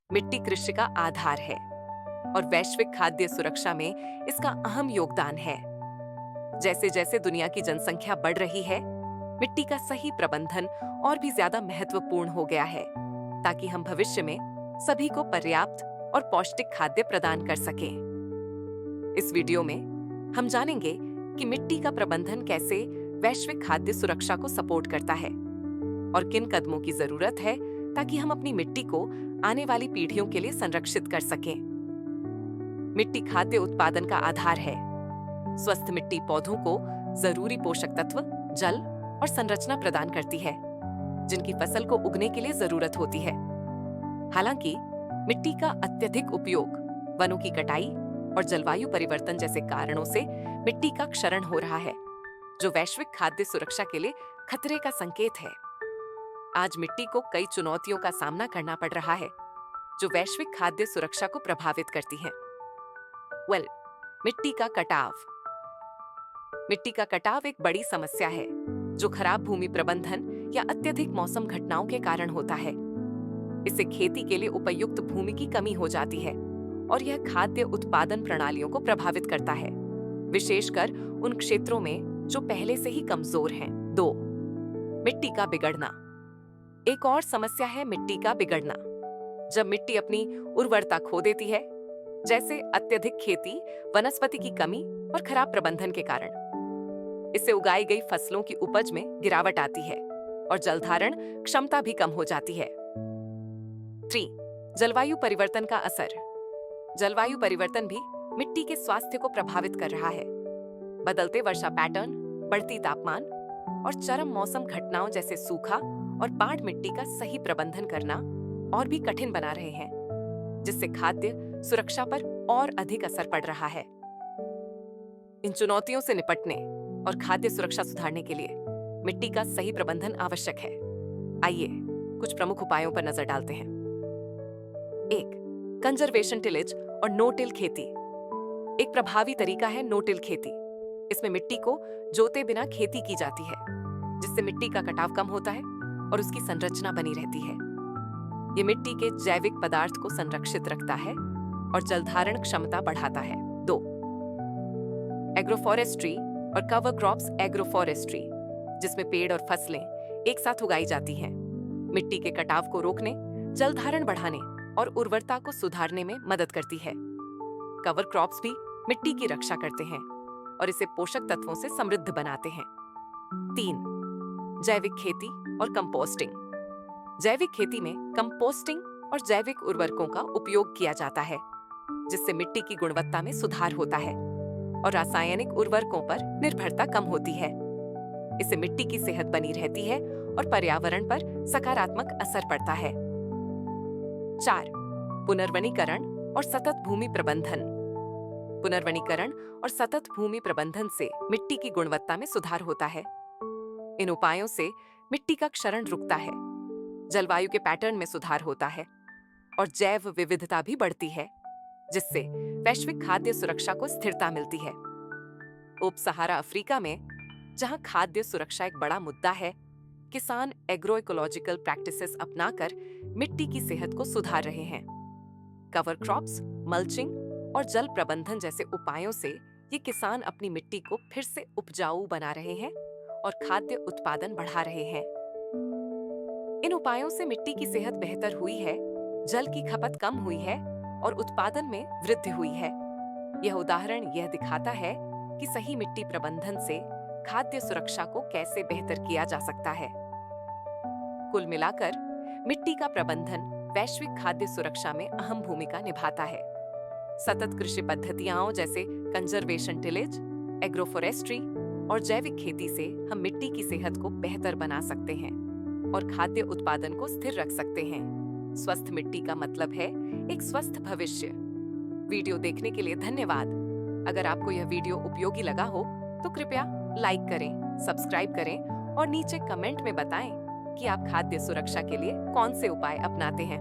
मिट्टी कृषि का आधार है और वैश्विक खाद्य सुरक्षा में इसका अहम योगदान है। जैसे जैसे दुनिया की जनसंख्या बढ़ रही है, मिट्टी का सही प्रबंधन और भी ज्यादा महत्वपूर्ण हो गया है, ताकि हम भविष्य में सभी को पर्याप्त और पौष्टिक खाद्य प्रदान कर सकें। इस वीडियो में हम जानेंगे कि मिट्टी का प्रबंधन कैसे वैश्विक खाद्य सुरक्षा को सपोर्ट करता है और किन कदमों की जरूरत है ताकि हम अपनी मिट्टी को आने वाली पीढ़ियों के लिए संरक्षित कर सकें। मिट्टी खाद्य उत्पादन का आधार है। स्वस्थ मिट्टी पौधों को जरूरी पोषक तत्व, जल और संरचना प्रदान करती है, जिनकी फसल को उगने के लिए जरूरत होती है। हालांकि मिट्टी का अत्यधिक उपयोग, वनों की कटाई और जलवायु परिवर्तन जैसे कारणों से मिट्टी का क्षरण हो रहा है, जो वैश्विक खाद्य सुरक्षा के लिए खतरे का संकेत है। आज मिट्टी को कई चुनौतियों का सामना करना पड़ रहा है, जो वैश्विक खाद्य सुरक्षा को प्रभावित करती हैं। मिट्टी का कटाव। मिट्टी का कटाव एक बड़ी समस्या है, जो खराब भूमि प्रबंधन या अत्यधिक मौसम घटनाओं के कारण होता है। इससे खेती के लिए उपयुक्त भूमि की कमी हो जाती है और यह खाद्य उत्पादन प्रणालियों को प्रभावित करता है, विशेषकर उन क्षेत्रों में जो पहले से ही कमजोर हैं। 2. मिट्टी का बिगड़ना। एक और समस्या है मिट्टी का बिगड़ना। जब मिट्टी अपनी उर्वरता खो देती है, जैसे अत्यधिक खेती, वनस्पति की कमी और खराब प्रबंधन के कारण, इससे उगाई गई फसलों की उपज में गिरावट आती है और जलधारण क्षमता भी कम हो जाती है। 3. जलवायु परिवर्तन का असर। जलवायु परिवर्तन भी मिट्टी के स्वास्थ्य को प्रभावित कर रहा है। बदलते वर्षा पैटर्न, बढ़ती तापमान और चरम मौसम घटनाओं जैसे सूखा और बाढ़ मिट्टी का सही प्रबंधन करना और भी कठिन बना रहे हैं, जिससे खाद्य सुरक्षा पर और अधिक असर पड़ रहा है। इन चुनौतियों से निपटने और खाद्य सुरक्षा सुधारने के लिए मिट्टी का सही प्रबंधन आवश्यक है। आइए कुछ प्रमुख उपायों पर नजर डालते हैं। 1. कंजर्वेशन टिलेज और नो टिल खेती। एक प्रभावी तरीका है नो टिल खेती। इसमें मिट्टी को जोते बिना खेती की जाती है, जिससे मिट्टी का कटाव कम होता है और उसकी संरचना बनी रहती है। ये मिट्टी के जैविक पदार्थ को संरक्षित रखता है और जलधारण क्षमता बढ़ाता है। 2. एग्रोफॉरेस्ट्री और कवर क्रॉप्स एग्रोफॉरेस्ट्री, जिसमें पेड़ और फसलें एक साथ उगाई जाती हैं, मिट्टी के कटाव को रोकने, जलधारण बढ़ाने और उर्वरता को सुधारने में मदद करती है। कवर क्रॉप्स भी मिट्टी की रक्षा करते हैं और इसे पोषक तत्वों से समृद्ध बनाते हैं। 3. जैविक खेती और कंपोस्टिंग। जैविक खेती में कंपोस्टिंग और जैविक उर्वरकों का उपयोग किया जाता है, जिससे मिट्टी की गुणवत्ता में सुधार होता है और रासायनिक उर्वरकों पर निर्भरता कम होती है। इससे मिट्टी की सेहत बनी रहती है और पर्यावरण पर सकारात्मक असर पड़ता है। 4. पुनर्वनीकरण और सतत भूमि प्रबंधन। पुनर्वनीकरण और सतत भूमि प्रबंधन से मिट्टी की गुणवत्ता में सुधार होता है। इन उपायों से मिट्टी का क्षरण रुकता है, जलवायु के पैटर्न में सुधार होता है और जैव विविधता भी बढ़ती है, जिससे वैश्विक खाद्य सुरक्षा को स्थिरता मिलती है। उप सहारा अफ्रीका में, जहां खाद्य सुरक्षा एक बड़ा मुद्दा है, किसान एग्रो इकोलॉजिकल प्रैक्टिसेस अपनाकर मिट्टी की सेहत को सुधार रहे हैं। कवर क्रॉप्स, मल्चिंग और जल प्रबंधन जैसे उपायों से ये किसान अपनी मिट्टी को फिर से उपजाऊ बना रहे हैं और खाद्य उत्पादन बढ़ा रहे हैं। इन उपायों से मिट्टी की सेहत बेहतर हुई है, जल की खपत कम हुई है और उत्पादन में वृद्धि हुई है। यह उदाहरण यह दिखाता है कि सही मिट्टी प्रबंधन से खाद्य सुरक्षा को कैसे बेहतर किया जा सकता है। कुल मिलाकर मिट्टी का प्रबंधन वैश्विक खाद्य सुरक्षा में अहम भूमिका निभाता है। सतत कृषि पद्धतियों जैसे कंजर्वेशन टिलेज, एग्रोफॉरेस्ट्री और जैविक खेती से हम मिट्टी की सेहत को बेहतर बना सकते हैं और खाद्य उत्पादन को स्थिर रख सकते हैं। स्वस्थ मिट्टी का मतलब है एक स्वस्थ भविष्य। वीडियो देखने के लिए धन्यवाद। अगर आपको यह वीडियो उपयोगी लगा हो तो कृपया लाइक करें, सब्सक्राइब करें और नीचे कमेंट में बताएं कि आप खाद्य सुरक्षा के लिए कौन से उपाय अपनाते हैं।